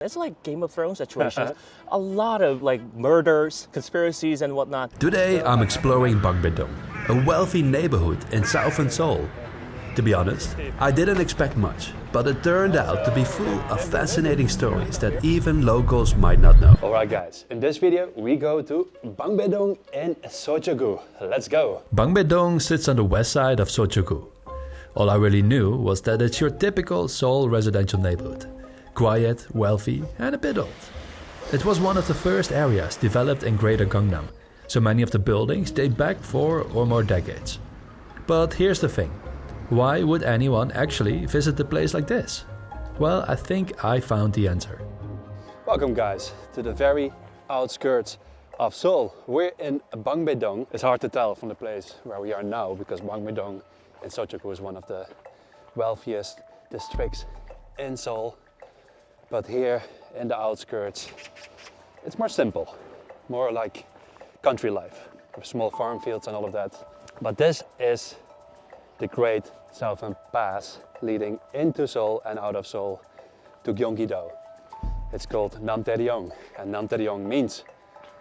It's like Game of Thrones situations. A lot of like murders, conspiracies and whatnot. Today I'm exploring Bangbae-dong, a wealthy neighborhood in southern Seoul. To be honest, I didn't expect much, but it turned out to be full of fascinating stories that even locals might not know. Alright guys, in this video we go to Bangbae-dong in Seocho-gu. Let's go! Bangbae-dong sits on the west side of Seocho-gu. All I really knew was that it's your typical Seoul residential neighborhood. Quiet, wealthy and a bit old. It was one of the first areas developed in Greater Gangnam, so many of the buildings date back 4 or more decades. But here's the thing. Why would anyone actually visit a place like this? Well, I think I found the answer. Welcome guys to the very outskirts of Seoul. We're in Bangbae-dong. It's hard to tell from the place where we are now because Bangbae-dong in Seocho-gu is one of the wealthiest districts in Seoul. But here in the outskirts, it's more simple, more like country life, with small farm fields and all of that. But this is the Great Southern Pass leading into Seoul and out of Seoul to Gyeonggi-do. It's called Namdaeryong, and Namdaeryong means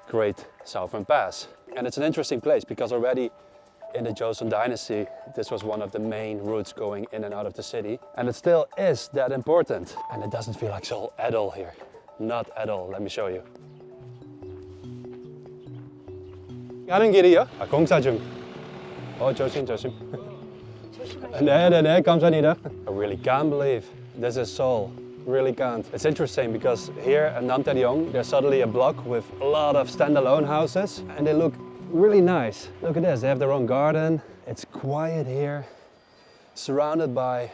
Great Southern Pass. And it's an interesting place because already in the Joseon dynasty, this was one of the main routes going in and out of the city. And it still is that important. And it doesn't feel like Seoul at all here. Not at all. Let me show you. 가는 길이요? 공사 중. 조심. 네, 감사합니다. I really can't believe this is Seoul. Really can't. It's interesting because here at Namdaeryong, there's suddenly a block with a lot of standalone houses and they look really nice. Look at this, they have their own garden. It's quiet here, surrounded by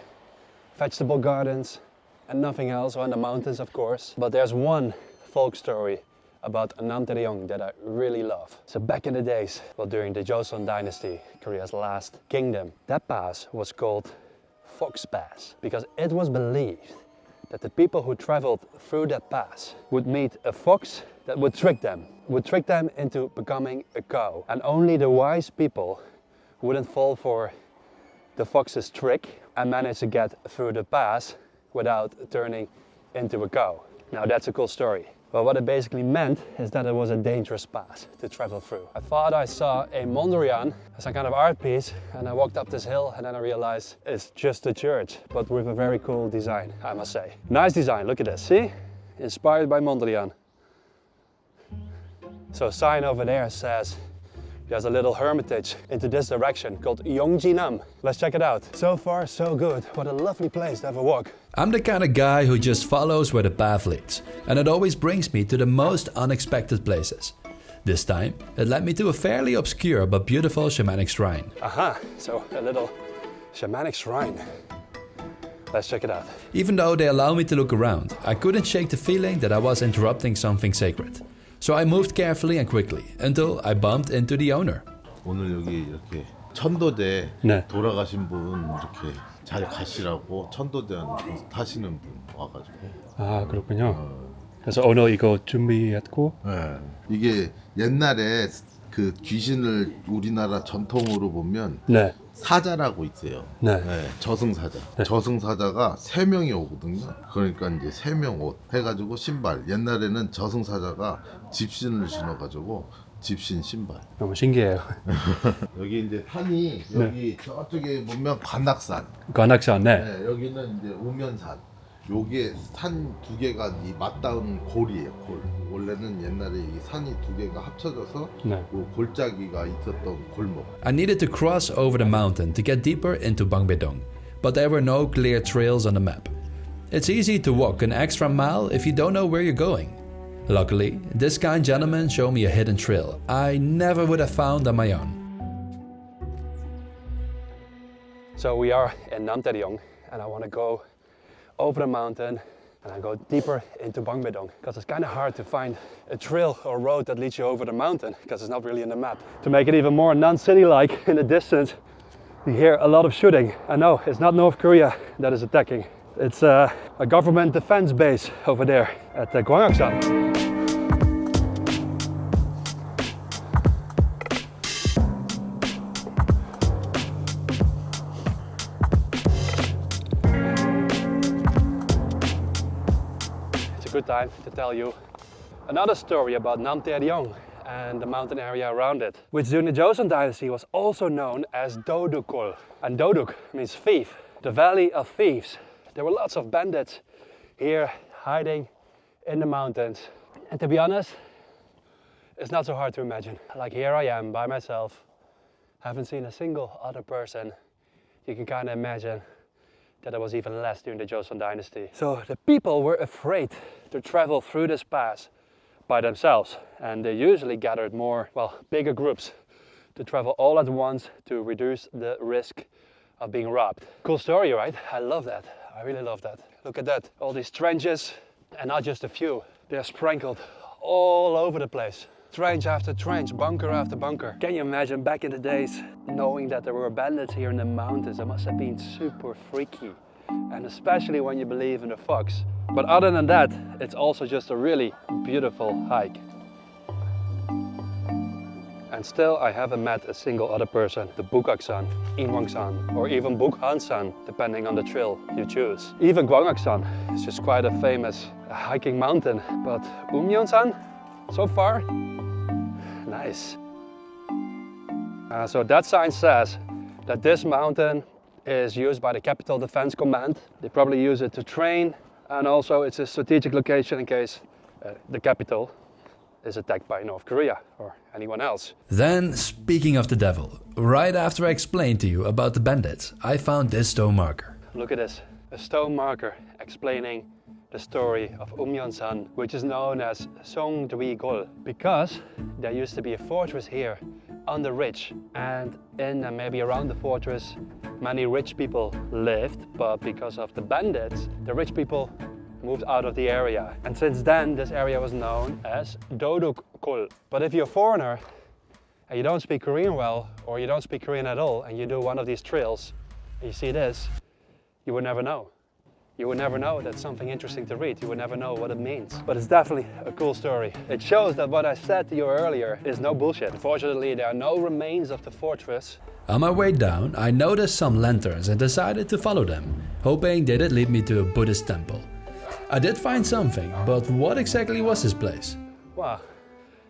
vegetable gardens and nothing else, and the mountains of course. But there's one folk story about Namdaeryong that I really love. So back in the days, well, during the Joseon dynasty, Korea's last kingdom, that pass was called Fox Pass because it was believed that the people who traveled through that pass would meet a fox that would trick them into becoming a cow. And only the wise people wouldn't fall for the fox's trick and manage to get through the pass without turning into a cow. Now that's a cool story. But what it basically meant is that it was a dangerous pass to travel through. I thought I saw a Mondrian, some kind of art piece, and I walked up this hill and then I realized it's just a church, but with a very cool design, I must say. Nice design, look at this, see? Inspired by Mondrian. So a sign over there says there's a little hermitage into this direction called Yongjinam. Let's check it out. So far, so good. What a lovely place to have a walk. I'm the kind of guy who just follows where the path leads, and it always brings me to the most unexpected places. This time, it led me to a fairly obscure but beautiful shamanic shrine. Aha, so a little shamanic shrine. Let's check it out. Even though they allow me to look around, I couldn't shake the feeling that I was interrupting something sacred. So I moved carefully and quickly until I bumped into the owner. 오늘 여기 이렇게 천도제 네. 돌아가신 분 이렇게 잘 가시라고 천도제 타시는 분 와가지고. 아, 그렇군요. 그래서 오늘 이거 준비했고. 네. 이게 옛날에 그 귀신을 우리나라 전통으로 보면 네. 사자라고 있어요. 네. 네, 저승사자. 네. 저승사자가 3명이 오거든요. 그러니까 이제 3명 옷 해가지고 신발. 옛날에는 저승사자가 집신을 신어가지고 집신 신발. 너무 신기해요. 여기 이제 산이 여기 저쪽에 보면 관악산. 관악산, 네. 네, 여기는 이제 우면산. 요게 산 2개가 이 맞닿은 골이에요. 골. 원래는 옛날에 이 산이 2개가 합쳐져서 네. 요 골짜기가 있었던 골목. I needed to cross over the mountain to get deeper into Bangbae-dong, but there were no clear trails on the map. It's easy to walk an extra mile if you don't know where you're going. Luckily, this kind gentleman showed me a hidden trail I never would have found on my own. So we are in Namdaeryong and I want to go over the mountain and I go deeper into Bangbae-dong because it's kind of hard to find a trail or road that leads you over the mountain because it's not really in the map. To make it even more non-city-like, in the distance you hear a lot of shooting. I know it's not North Korea that is attacking. It's a government defense base over there at the Gwanghaksan. good time to tell you another story about Nam Tae Ryong and the mountain area around it, which during the Joseon dynasty was also known as Dodukol. And Doduk means thief, the valley of thieves. There were lots of bandits here hiding in the mountains. And to be honest, it's not so hard to imagine. Like here I am by myself, haven't seen a single other person. You can kind of imagine that there was even less during the Joseon dynasty. So the people were afraid to travel through this pass by themselves, and they usually gathered more, well, bigger groups to travel all at once to reduce the risk of being robbed. Cool story, right? I love that. I really love that. Look at that. All these trenches, and not just a few. They're sprinkled all over the place. Trench after trench, bunker after bunker. Can you imagine back in the days, knowing that there were bandits here in the mountains? It must have been super freaky. And especially when you believe in the fox. But other than that, it's also just a really beautiful hike. And still I haven't met a single other person, the Bukak-san, Inwang-san, or even Bukhan-san, depending on the trail you choose. Even Gwangak-san is just quite a famous hiking mountain. But Umyeon-san, so far, nice. So that sign says that this mountain is used by the Capital Defense Command. They probably use it to train, and also it's a strategic location in case the capital is attacked by North Korea or anyone else. Then, speaking of the devil, right after I explained to you about the bandits, I found this stone marker. Look at this, a stone marker explaining the story of Umyeon-san, which is known as Songdwi-gol, because there used to be a fortress here on the ridge, and in and maybe around the fortress many rich people lived, but because of the bandits, the rich people moved out of the area. And since then, this area was known as Dodukol. But if you're a foreigner and you don't speak Korean well, or you don't speak Korean at all, and you do one of these trails, and you see this, you would never know. You would never know that's something interesting to read. You would never know what it means. But it's definitely a cool story. It shows that what I said to you earlier is no bullshit. Fortunately, there are no remains of the fortress. On my way down, I noticed some lanterns and decided to follow them, hoping they'd lead me to a Buddhist temple. I did find something, but what exactly was this place? Wow,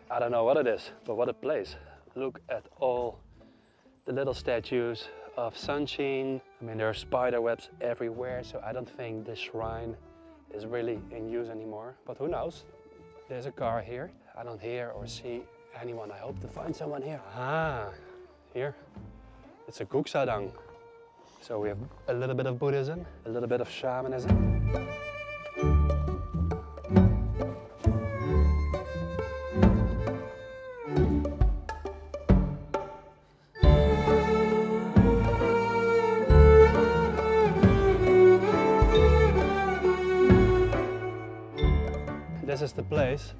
I don't know what it is, but what a place. Look at all the little statues of Sunshin. I mean, there are spider webs everywhere, so I don't think this shrine is really in use anymore. But who knows? There's a car here. I don't hear or see anyone. I hope to find someone here. Ah, here. It's a Guksadang. So we have a little bit of Buddhism, a little bit of shamanism. This is the place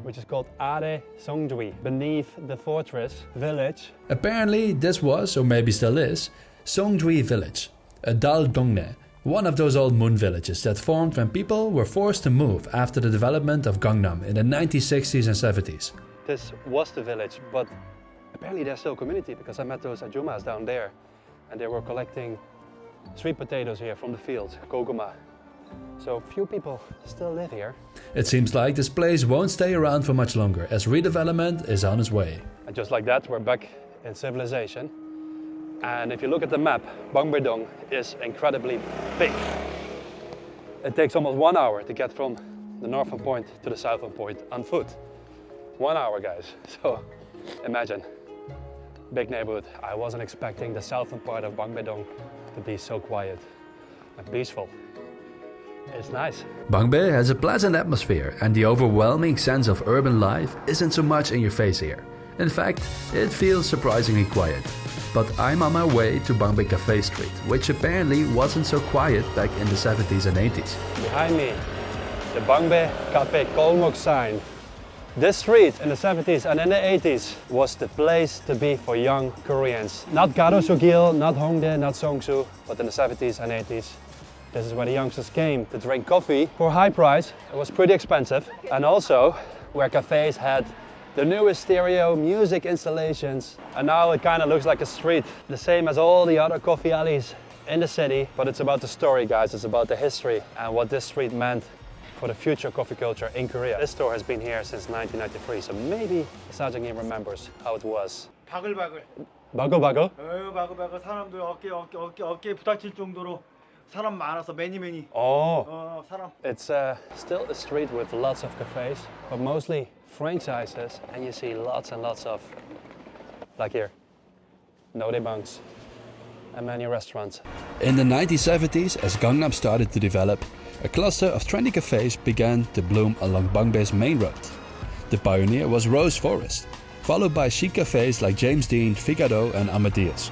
which is called Are Songdwi, beneath the fortress village. Apparently this was, or maybe still is, Songdwi village, a dal-dongne, one of those old moon villages that formed when people were forced to move after the development of Gangnam in the 1960s and 70s. This was the village, but apparently there's still a community, because I met those ajumas down there and they were collecting sweet potatoes here from the fields, koguma. So few people still live here. It seems like this place won't stay around for much longer, as redevelopment is on its way. And just like that, we're back in civilization. And if you look at the map, Bangbae-dong is incredibly big. It takes almost 1 hour to get from the northern point to the southern point on foot. 1 hour, guys. So imagine, big neighborhood. I wasn't expecting the southern part of Bangbae-dong to be so quiet and peaceful. It's nice. Bangbae has a pleasant atmosphere, and the overwhelming sense of urban life isn't so much in your face here. In fact, it feels surprisingly quiet. But I'm on my way to Bangbae Cafe Street, which apparently wasn't so quiet back in the 70s and 80s. Behind me, the Bangbae Cafe Kolmok sign. This street in the 70s and in the 80s was the place to be for young Koreans. Not Garosu-gil, not Hongdae, not Seongsu, but in the 70s and 80s. This is where the youngsters came to drink coffee for a high price. It was pretty expensive. And also where cafes had the newest stereo music installations. And now it kind of looks like a street, the same as all the other coffee alleys in the city. But it's about the story, guys. It's about the history and what this street meant for the future coffee culture in Korea. This store has been here since 1993, so maybe Sajang remembers how it was. 바글바글. Bagel. 바글바글 사람들 어깨에 부닥칠 정도로 사람 많아서 매니. Oh. 사람. It's still a street with lots of cafes, but mostly franchises, and you see lots and lots of, like here, nodebangs and many restaurants. In the 1970s, as Gangnam started to develop, a cluster of trendy cafes began to bloom along Bangbae's main road. The pioneer was Rose Forest, followed by chic cafes like James Dean, Figaro and Amadeus.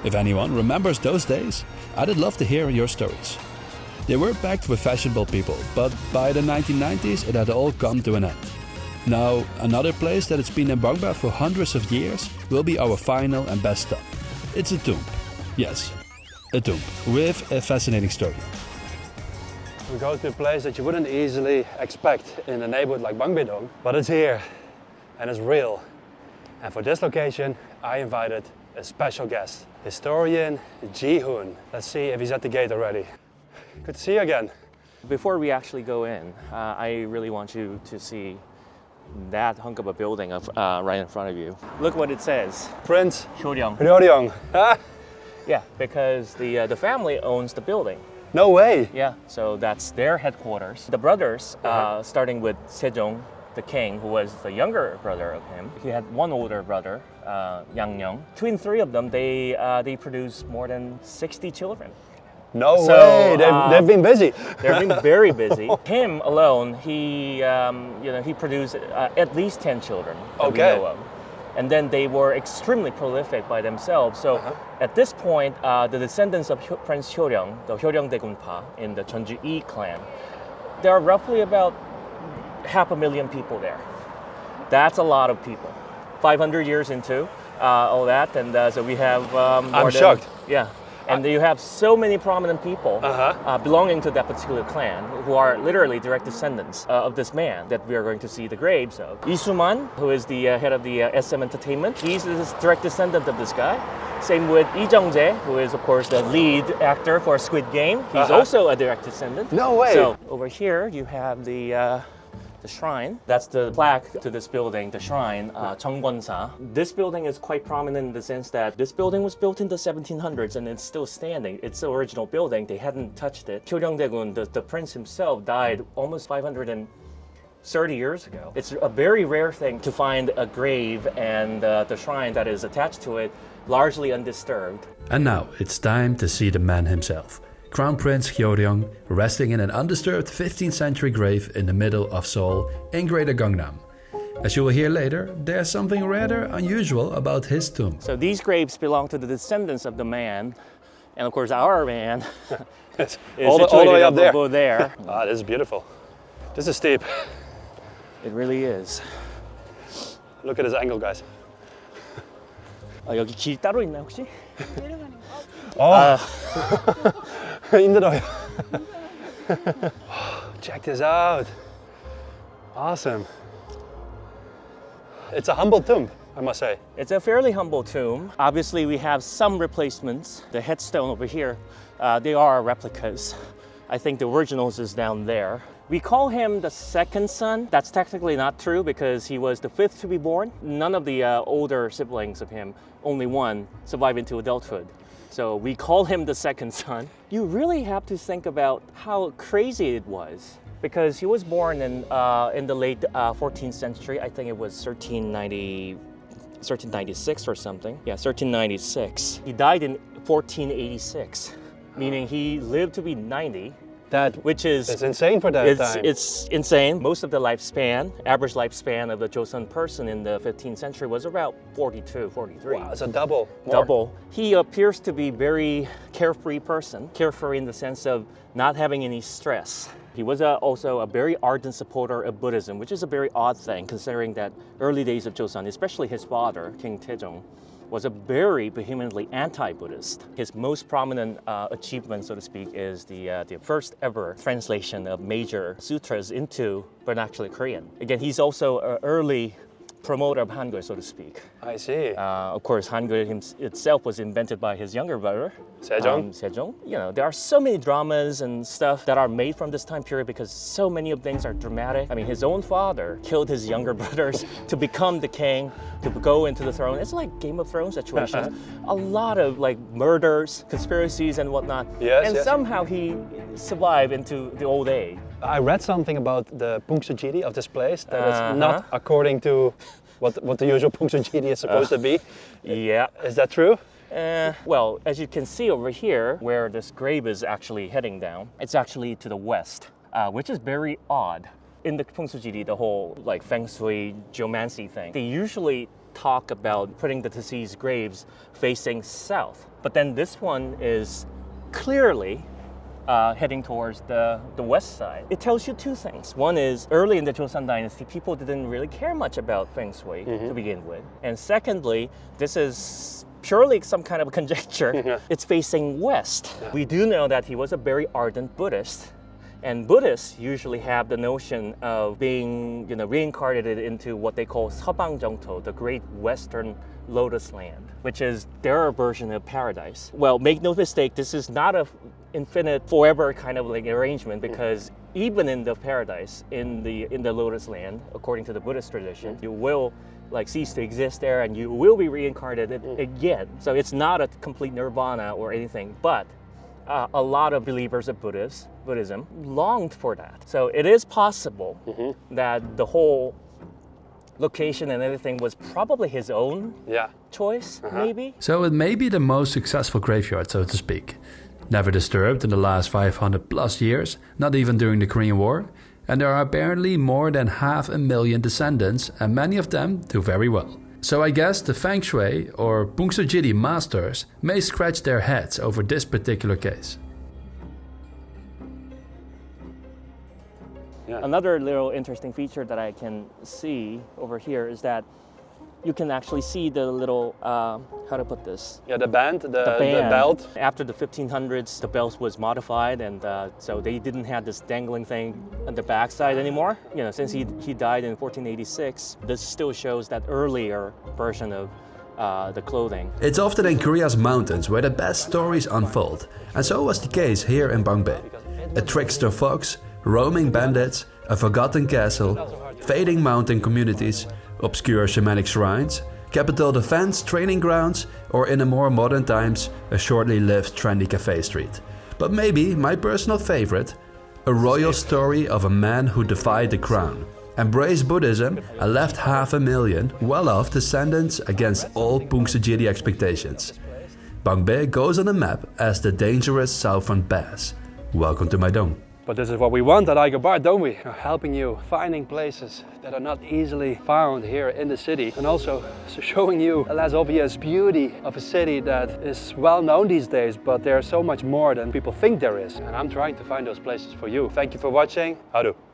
If anyone remembers those days, I'd love to hear your stories. They were packed with fashionable people, but by the 1990s it had all come to an end. Now, another place that has been in Bangbae for hundreds of years will be our final and best stop. It's a tomb. Yes, a tomb with a fascinating story. We go to a place that you wouldn't easily expect in a neighborhood like Bangbae-dong, but it's here and it's real. And for this location, I invited a special guest, historian Ji-hoon. Let's see if he's at the gate already. Good to see you again. Before we actually go in, I really want you to see that hunk of a building right in front of you. Look what it says. Prince Hyoryong. Hyoryong. Ah, Yeah, because the family owns the building. no way. Yeah, so that's their headquarters. The brothers, starting with Sejong, the king, who was the younger brother of him. He had one older brother, Yang Young. Between three of them, they produced more than 60 children. No So, way. They've been busy. They've been very busy. Him alone, he produced at least 10 children that we Okay. know of. And then they were extremely prolific by themselves. So at this point, the descendants of Prince Hyoryong, the Hyoryong-daegunpa in the Jeonju-i clan, there are roughly about 500,000 people there. That's a lot of people. 500 years into all that, and so we have more I'm than, shocked. Yeah. And you have so many prominent people belonging to that particular clan who are literally direct descendants of this man that we are going to see the graves of. Lee Soo-man, who is the head of the SM Entertainment, he's a direct descendant of this guy. Same with Lee Jung-jae, who is of course the lead actor for Squid Game. He's also a direct descendant. No way. So over here you have the shrine. That's the plaque to this building, the shrine, Jeongwonsa. This building is quite prominent in the sense that this building was built in the 1700s and it's still standing. It's the original building. They hadn't touched it. Hyoryong-daegun, the prince himself, died almost 530 years ago. It's a very rare thing to find a grave and the shrine that is attached to it largely undisturbed. And now it's time to see the man himself. Crown Prince Hyoryong resting in an undisturbed 15th century grave in the middle of Seoul in Greater Gangnam. As you will hear later, there's something rather unusual about his tomb. So these graves belong to the descendants of the man, and of course our man is all the situated way up there. over there. Ah, this is beautiful. This is steep. It really is. Look at this angle, guys. 여기 길 따로 있나요 혹시? 힘들어요. Check this out. Awesome. It's a humble tomb, I must say. It's a fairly humble tomb. Obviously we have some replacements. The headstone over here, they are replicas. I think the originals is down there. We call him the second son. That's technically not true because he was the fifth to be born. None of the older siblings of him, only one, survived into adulthood. So we call him the second son. You really have to think about how crazy it was because he was born in the late 14th century. I think it was 1396 or something. Yeah, 1396. He died in 1486, meaning he lived to be 90. Which is It's insane for that time. It's insane. Most of the lifespan, average lifespan of the Joseon person in the 15th century was about 42, 43. Wow, it's a double. More. Double. He appears to be very carefree person. Carefree in the sense of not having any stress. He was also a very ardent supporter of Buddhism, which is a very odd thing considering that early days of Joseon, especially his father, King Taejong, was a very vehemently anti-Buddhist. His most prominent achievement, so to speak, is the first ever translation of major sutras into vernacular Korean. Again, he's also an early promoter of Hangul, so to speak. I see. Of course, Hangul itself was invented by his younger brother, Sejong. Sejong. You know, there are so many dramas and stuff that are made from this time period because so many of things are dramatic. I mean, his own father killed his younger brothers to become the king, to go into the throne. It's like Game of Thrones situation. A lot of like murders, conspiracies, and whatnot. Yes, and yes. somehow he survived into the old age. I read something about the Pungsujiri of this place that it's not according to what the usual Pungsujiri is supposed to be. Yeah. Is that true? Well, as you can see over here, where this grave is actually heading down, it's actually to the west, which is very odd. In the Pungsujiri, the whole like feng shui, geomancy thing, they usually talk about putting the deceased graves facing south. But then this one is clearly heading towards the west side. It tells you two things. One is, early in the Joseon dynasty, people didn't really care much about feng shui to begin with. And secondly, this is purely some kind of conjecture. It's facing west. We do know that he was a very ardent Buddhist. And Buddhists usually have the notion of being, reincarnated into what they call 서방정토, the great western lotus land, which is their version of paradise. Well, make no mistake, this is not a infinite forever kind of like arrangement, because even in the paradise, in the lotus land, according to the Buddhist tradition, you will like cease to exist there and you will be reincarnated again. So it's not a complete nirvana or anything, but a lot of believers of Buddhism longed for that. So it is possible that the whole location and everything was probably his own choice, maybe. So it may be the most successful graveyard, so to speak. Never disturbed in the last 500 plus years, not even during the Korean War. And there are apparently more than 500,000 descendants, and many of them do very well. So I guess the Feng Shui or Pungsujiri masters may scratch their heads over this particular case. Another little interesting feature that I can see over here is that you can actually see the little, how to put this? Yeah, the band, the belt. After the 1500s, the belt was modified, and so they didn't have this dangling thing on the backside anymore. Since he died in 1486, this still shows that earlier version of the clothing. It's often in Korea's mountains where the best stories unfold, and so was the case here in Bangbae. A trickster fox, roaming bandits, a forgotten castle, fading mountain communities, obscure shamanic shrines, capital defense training grounds, or in the more modern times, a shortly lived trendy cafe street. But maybe my personal favorite, a royal story of a man who defied the crown, embraced Buddhism and left 500,000 well-off descendants against all Pungsujiri expectations. Bangbae goes on the map as the dangerous southern pass. Welcome to Maidong. But this is what we want at iGoBart, don't we? Helping you finding places that are not easily found here in the city, and also showing you a less obvious beauty of a city that is well known these days, but there's so much more than people think there is. And I'm trying to find those places for you. Thank you for watching. Houdoe.